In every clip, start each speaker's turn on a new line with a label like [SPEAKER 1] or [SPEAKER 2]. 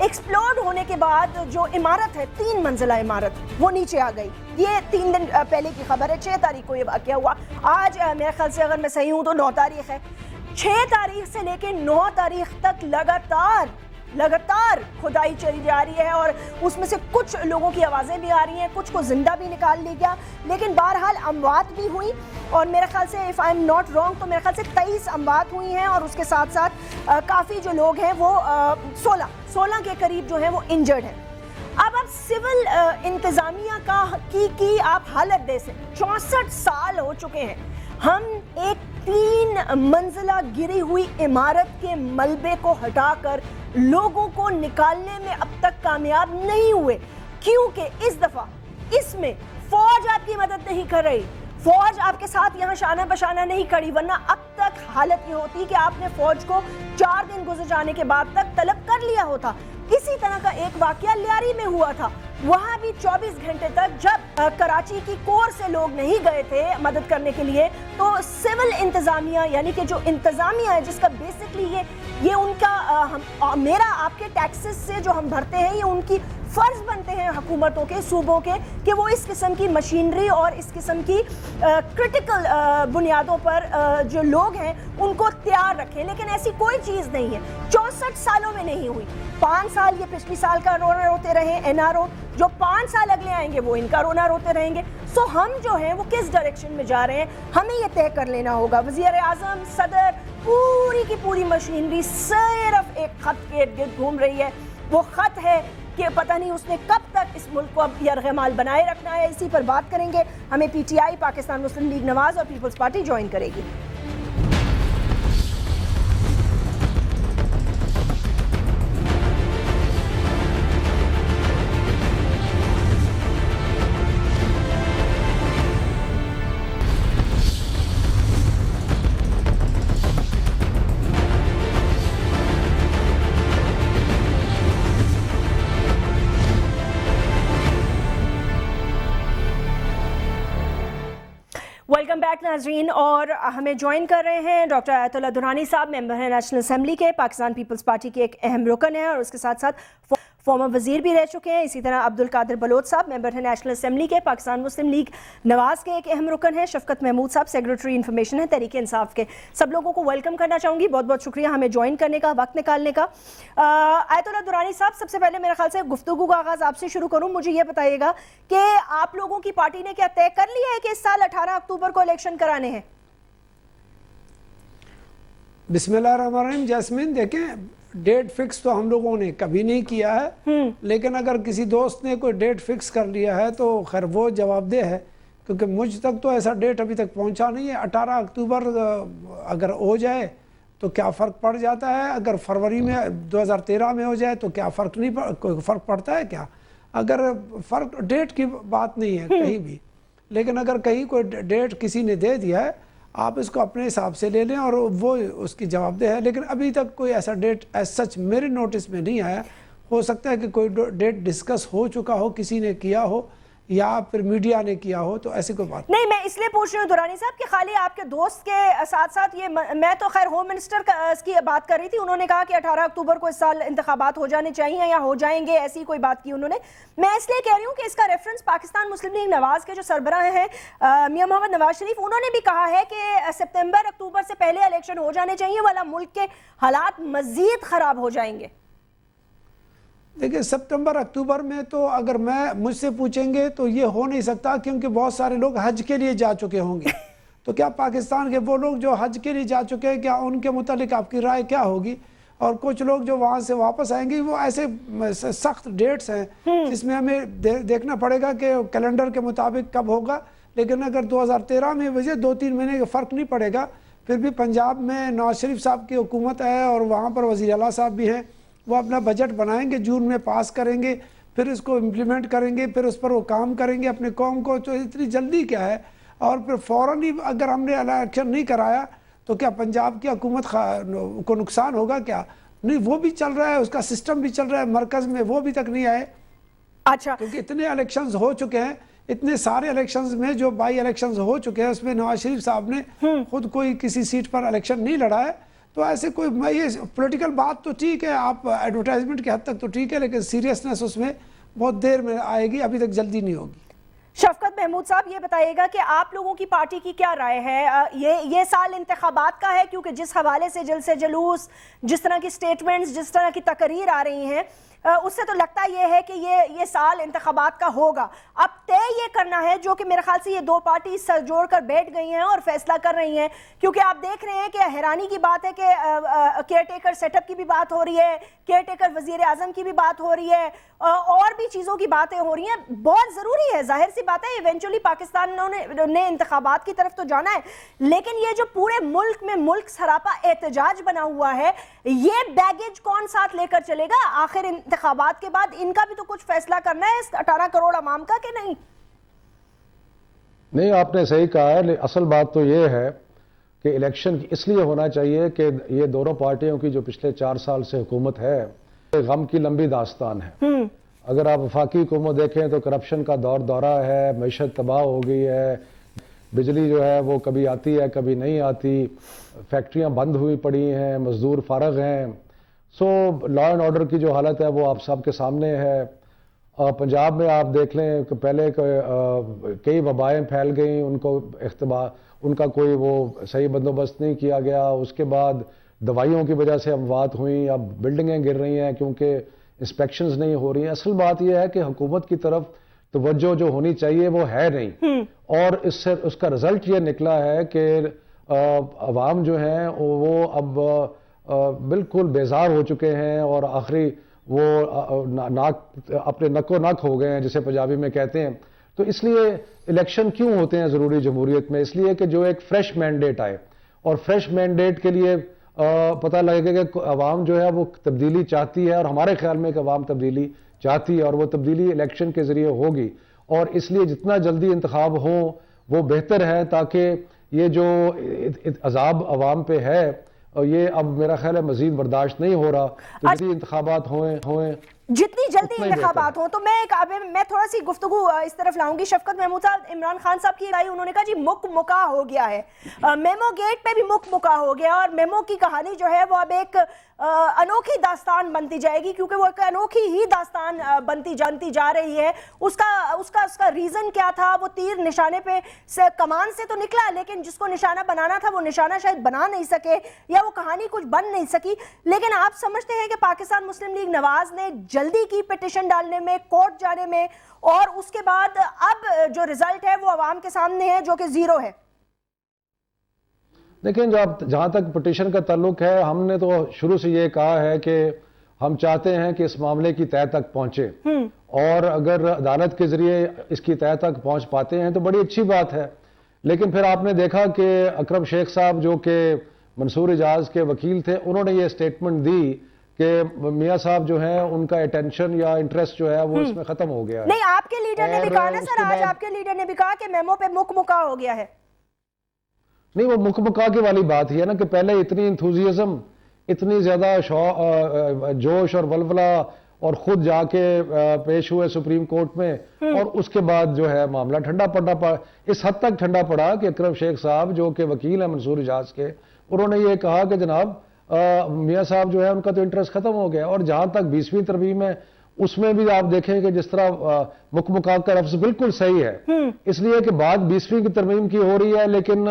[SPEAKER 1] Explode ہونے کے بعد جو عمارت ہے 3 منزلہ عمارت وہ نیچے آ گئی. یہ 3 دن پہلے کی خبر ہے. 6 تاریخ کو یہ واقعہ ہوا. آج میرے خیال سے اگر میں صحیح ہوں تو 9 تاریخ ہے. 6 تاریخ سے لے کے 9 تاریخ تک لگاتار کھدائی چلی جا رہی ہے اور اس میں سے کچھ لوگوں کی آوازیں بھی آ رہی ہیں, کچھ کو زندہ بھی نکال لیا گیا, لیکن بہرحال اموات بھی ہوئی اور میرے خیال سے if I'm not wrong تو میرے خیال سے 23 اموات ہوئی ہیں اور اس کے ساتھ ساتھ کافی جو لوگ ہیں وہ 16 کے قریب جو ہیں وہ انجرڈ ہیں. اب سول انتظامیہ کی آپ حالت دے سے 64 سال ہو چکے ہیں. ہم ایک 3 منزلہ گری ہوئی عمارت کے ملبے کو ہٹا کر لوگوں کو نکالنے میں اب تک کامیاب نہیں ہوئے, کیونکہ اس دفعہ اس میں فوج آپ کی مدد نہیں کر رہی. فوج آپ کے ساتھ یہاں شانہ بشانہ نہیں کھڑی, ورنہ اب تک حالت یہ ہوتی کہ آپ نے فوج کو 4 دن گزر جانے کے بعد تک طلب کر لیا ہوتا. اسی طرح کا ایک واقعہ لیاری میں ہوا تھا. وہاں بھی 24 گھنٹے تک جب کراچی کی کور سے لوگ نہیں گئے تھے مدد کرنے کے لیے, تو سول انتظامیہ یعنی کہ جو انتظامیہ ہے جس کا بیسکلی یہ ان کا میرا آپ کے ٹیکسز سے جو ہم بھرتے ہیں, یہ ان کی فرض بنتے ہیں حکومتوں کے, صوبوں کے, کہ وہ اس قسم کی مشینری اور اس قسم کی کرٹیکل بنیادوں پر جو لوگ ہیں ان کو تیار رکھیں. لیکن ایسی کوئی چیز نہیں ہے, 64 سالوں میں نہیں ہوئی. 5 سال یہ پچھلی سال کا رونا روتے رہے NRO, جو 5 سال اگلے آئیں گے وہ ان کا رونا روتے رہیں گے. سو ہم جو ہیں وہ کس ڈائریکشن میں جا رہے ہیں ہمیں یہ طے کر لینا ہوگا. وزیر اعظم, صدر, پوری کی پوری مشینری صرف ایک خط کے ارد گرد گھوم رہی ہے. وہ خط ہے کہ پتہ نہیں اس نے کب تک اس ملک کو اب یرغمال بنائے رکھنا ہے. اسی پر بات کریں گے. ہمیں PTI پاکستان مسلم لیگ نواز اور پیپلز پارٹی جوائن کرے گی. ویلکم بیک ناظرین, اور ہمیں جوائن کر رہے ہیں ڈاکٹر آیت اللہ درانی صاحب, ممبر ہیں نیشنل اسمبلی کے, پاکستان پیپلز پارٹی کے ایک اہم رکن ہیں اور اس کے ساتھ ساتھ فارمر وزیر بھی رہ چکے ہیں. اسی طرح عبدالقادر بلوچ صاحب, ممبر ہیں نیشنل اسمبلی کے, پاکستان مسلم لیگ نواز کے ایک اہم رکن ہیں. شفقت محمود صاحب, سیکریٹری انفارمیشن ہے تحریک انصاف کے. سب لوگوں کو ویلکم کرنا چاہوں گی. بہت بہت شکریہ ہمیں جوائن کرنے کا, وقت نکالنے کا. آیت اللہ درانی صاحب, سب سے پہلے میرے خیال سے گفتگو کا آغاز آپ سے شروع کروں. مجھے یہ بتائیے گا کہ آپ لوگوں کی پارٹی نے کیا طے کر لیا ہے کہ اس سال 18 اکتوبر کو الیکشن کرانے ہیں؟
[SPEAKER 2] بسم اللہ الرحمن الرحیم. جاسمین, دیکھیں ڈیٹ فکس تو ہم لوگوں نے کبھی نہیں کیا ہے, لیکن اگر کسی دوست نے کوئی ڈیٹ فکس کر لیا ہے تو خیر وہ جواب دہ ہے, کیونکہ مجھ تک تو ایسا ڈیٹ ابھی تک پہنچا نہیں ہے. 18 اکتوبر اگر ہو جائے تو کیا فرق پڑ جاتا ہے, اگر فروری میں 2013 میں ہو جائے تو کیا کوئی فرق پڑتا ہے کیا؟ اگر فرق ڈیٹ کی بات نہیں ہے کہیں بھی, لیکن اگر کہیں کوئی ڈیٹ کسی نے دے دیا ہے آپ اس کو اپنے حساب سے لے لیں اور وہ اس کی جواب دہ ہے. لیکن ابھی تک کوئی ایسا ڈیٹ ایز سچ میرے نوٹس میں نہیں آیا. ہو سکتا ہے کہ کوئی ڈیٹ ڈسکس ہو چکا ہو, کسی نے کیا ہو یا پھر میڈیا نے کیا ہو, تو ایسی کوئی بات
[SPEAKER 1] نہیں. میں اس لیے پوچھ رہی ہوں درانی صاحب کہ خالی آپ کے دوست کے ساتھ ساتھ یہ, میں تو خیر ہوم منسٹر کی بات کر رہی تھی, انہوں نے کہا کہ 18 اکتوبر کو اس سال انتخابات ہو جانے چاہیے یا ہو جائیں گے, ایسی کوئی بات کی انہوں نے. میں اس لیے کہہ رہی ہوں کہ اس کا ریفرنس پاکستان مسلم لیگ نواز کے جو سربراہ ہیں میاں محمد نواز شریف, انہوں نے بھی کہا ہے کہ سپتمبر اکتوبر سے پہلے الیکشن ہو جانے چاہیے ورنہ ملک کے حالات مزید خراب ہو جائیں گے.
[SPEAKER 2] دیکھیں سپتمبر اکتوبر میں تو اگر مجھ سے پوچھیں گے تو یہ ہو نہیں سکتا, کیونکہ بہت سارے لوگ حج کے لیے جا چکے ہوں گے. تو کیا پاکستان کے وہ لوگ جو حج کے لیے جا چکے ہیں, کیا ان کے متعلق آپ کی رائے کیا ہوگی؟ اور کچھ لوگ جو وہاں سے واپس آئیں گے, وہ ایسے سخت ڈیٹس ہیں جس میں ہمیں دیکھنا پڑے گا کہ کیلنڈر کے مطابق کب ہوگا. لیکن اگر 2013 میں وجہ 2-3 مہینے کا فرق نہیں پڑے گا. پھر بھی پنجاب میں نواز شریف صاحب کی حکومت ہے اور وہاں پر وزیر اعلیٰ صاحب بھی ہیں, وہ اپنا بجٹ بنائیں گے, جون میں پاس کریں گے, پھر اس کو امپلیمنٹ کریں گے, پھر اس پر وہ کام کریں گے اپنے قوم کو. تو اتنی جلدی کیا ہے؟ اور پھر فوراً ہی اگر ہم نے الیکشن نہیں کرایا تو کیا پنجاب کی حکومت کو نقصان ہوگا کیا؟ نہیں, وہ بھی چل رہا ہے, اس کا سسٹم بھی چل رہا ہے مرکز میں, وہ بھی تک نہیں آئے.
[SPEAKER 1] اچھا,
[SPEAKER 2] کیونکہ اتنے الیکشنز ہو چکے ہیں, اتنے سارے الیکشنز میں جو بائی الیکشنز ہو چکے ہیں اس میں نواز شریف صاحب نے خود کوئی کسی سیٹ پر الیکشن نہیں لڑا ہے. تو ایسے کوئی یہ پولیٹیکل بات تو ٹھیک ہے، آپ ایڈورٹائزمنٹ کے حد تک تو ٹھیک ہے، لیکن سیریسنس اس میں بہت دیر میں آئے گی، ابھی تک جلدی نہیں ہوگی۔
[SPEAKER 1] شفقت محمود صاحب یہ بتائیے گا کہ آپ لوگوں کی پارٹی کی کیا رائے ہے؟ یہ سال انتخابات کا ہے، کیونکہ جس حوالے سے جلسے جلوس، جس طرح کی سٹیٹمنٹس، جس طرح کی تقریر آ رہی ہیں، اس سے تو لگتا یہ ہے کہ یہ سال انتخابات کا ہوگا۔ اب طے یہ کرنا ہے، جو کہ میرے خیال سے یہ دو پارٹی سر جوڑ کر بیٹھ گئی ہیں اور فیصلہ کر رہی ہیں، کیونکہ آپ دیکھ رہے ہیں کہ حیرانی کی بات ہے کہ کیئر ٹیکر سیٹ اپ کی بھی بات ہو رہی ہے، کیئر ٹیکر وزیر اعظم کی بھی بات ہو رہی ہے، اور بھی چیزوں کی باتیں ہو رہی ہیں۔ بہت ضروری ہے، ظاہر سی بات ہے، ایونچولی پاکستان نے انتخابات کی طرف تو جانا ہے، لیکن یہ جو پورے ملک میں ملک سراپا احتجاج بنا ہوا ہے، یہ بیگیج کون ساتھ لے کر چلے گا؟ آخر انتخابات کے بعد ان کا بھی تو کچھ فیصلہ کرنا ہے اس 18 کروڑ عوام کا، کہ نہیں؟
[SPEAKER 3] نہیں، آپ نے صحیح کہا ہے۔ اصل بات تو یہ ہے کہ الیکشن اس لیے ہونا چاہیے کہ یہ دونوں پارٹیوں کی جو پچھلے 4 سال سے حکومت ہے، غم کی لمبی داستان ہے۔ اگر آپ وفاقی حکومت دیکھیں تو کرپشن کا دورہ ہے، معیشت تباہ ہو گئی ہے، بجلی جو ہے وہ کبھی آتی ہے کبھی نہیں آتی، فیکٹریاں بند ہوئی پڑی ہیں، مزدور فارغ ہیں۔ سو لا اینڈ آرڈر کی جو حالت ہے وہ آپ سب کے سامنے ہے۔ پنجاب میں آپ دیکھ لیں کہ پہلے کئی وبائیں پھیل گئیں، ان کا کوئی وہ صحیح بندوبست نہیں کیا گیا، اس کے بعد دوائیوں کی وجہ سے اموات ہوئیں، اب بلڈنگیں گر رہی ہیں کیونکہ انسپیکشنز نہیں ہو رہی ہیں۔ اصل بات یہ ہے کہ حکومت کی طرف توجہ جو ہونی چاہیے وہ ہے نہیں، اور اس کا رزلٹ یہ نکلا ہے کہ عوام جو ہیں وہ اب بالکل بیزار ہو چکے ہیں، اور آخری وہ اپنے نکو نک ہو گئے ہیں جسے پنجابی میں کہتے ہیں۔ تو اس لیے الیکشن کیوں ہوتے ہیں ضروری جمہوریت میں؟ اس لیے کہ جو ایک فریش مینڈیٹ آئے، اور فریش مینڈیٹ کے لیے پتہ لگے گا کہ عوام جو ہے وہ تبدیلی چاہتی ہے، اور ہمارے خیال میں کہ عوام تبدیلی چاہتی ہے، اور وہ تبدیلی الیکشن کے ذریعے ہوگی، اور اس لیے جتنا جلدی انتخاب ہوں وہ بہتر ہے، تاکہ یہ جو عذاب عوام پہ ہے اور یہ اب میرا خیال ہے مزید برداشت نہیں ہو رہا، تو جتنی انتخابات ہوئیں
[SPEAKER 1] جتنی جلدی انتخابات ہوں۔ تو میں تھوڑا سی گفتگو اس طرف لاؤں گی۔ شفقت محمود صاحب، عمران خان صاحب کی رائے، انہوں نے کہا جی مکہ ہو گیا ہے، میمو گیٹ پہ بھی مکہ ہو گیا، اور میمو کی کہانی جو ہے وہ اب ایک انوکھی داستان بنتی جائے گی، کیونکہ وہ ایک انوکھی ہی داستان بنتی جا رہی ہے۔ اس کا ریزن کیا تھا؟ وہ تیر نشانے پہ کمان سے تو نکلا، لیکن جس کو نشانہ بنانا تھا وہ نشانہ شاید بنا نہیں سکے، یا وہ کہانی کچھ بن نہیں سکی۔ لیکن آپ سمجھتے ہیں کہ پاکستان مسلم لیگ نواز نے جلدی کی پٹیشن ڈالنے میں، کورٹ جانے میں، اور اس کے بعد اب جو رزلٹ ہے وہ عوام کے سامنے ہے جو کہ 0 ہے؟
[SPEAKER 3] دیکھیں، جہاں تک پٹیشن کا تعلق ہے، ہم نے تو شروع سے یہ کہا ہے کہ ہم چاہتے ہیں کہ اس معاملے کی تہہ تک پہنچے، اور اگر عدالت کے ذریعے اس کی تہہ تک پہنچ پاتے ہیں تو بڑی اچھی بات ہے۔ لیکن پھر آپ نے دیکھا کہ اکرم شیخ صاحب جو کہ منصور اعجاز کے وکیل تھے، انہوں نے یہ سٹیٹمنٹ دی کہ میاں صاحب جو ہیں ان کا اٹینشن یا انٹرسٹ جو ہے وہ اس میں ختم ہو گیا ہے۔
[SPEAKER 1] نہیں، آپ کے لیڈر نے بھی کہا نا سر، آج آپ کے لیڈر نے بھی کہا کہ میمو پہ مکہ ہو گیا ہے۔
[SPEAKER 3] نہیں، وہ مکہ کی والی بات ہی ہے نا کہ پہلے اتنی انتھوزیزم، اتنی زیادہ جوش اور ولولہ، اور خود جا کے پیش ہوئے سپریم کورٹ میں، اور اس کے بعد جو ہے معاملہ ٹھنڈا پڑا، اس حد تک ٹھنڈا پڑا کہ اکرم شیخ صاحب جو کہ وکیل ہیں منصور اعجاز کے، انہوں نے یہ کہا کہ جناب میاں صاحب جو ہے ان کا تو انٹرسٹ ختم ہو گیا۔ اور جہاں تک 20ویں ترمیم ہے، اس میں بھی آپ دیکھیں کہ جس طرح مکہ کا لفظ بالکل صحیح ہے، اس لیے کہ بات 20ویں کی ترمیم کی ہو رہی ہے، لیکن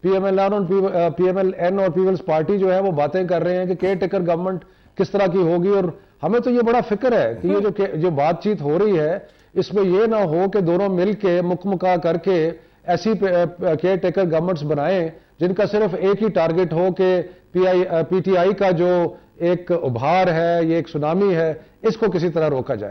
[SPEAKER 3] پی ایم ایل این اور پیپلز پارٹی جو ہے وہ باتیں کر رہے ہیں کہ کیئر ٹیکر گورنمنٹ کس طرح کی ہوگی۔ اور ہمیں تو یہ بڑا فکر ہے کہ یہ جو بات چیت ہو رہی ہے، اس میں یہ نہ ہو کہ دونوں مل کے مکہ کر کے ایسی کیئر ٹیکر گورنمنٹس بنائیں جن کا صرف ایک ہی ٹارگٹ ہو کہ پی ٹی آئی کا جو ایک ابھار ہے، یہ ایک سونامی ہے، اس کو کسی طرح روکا جائے۔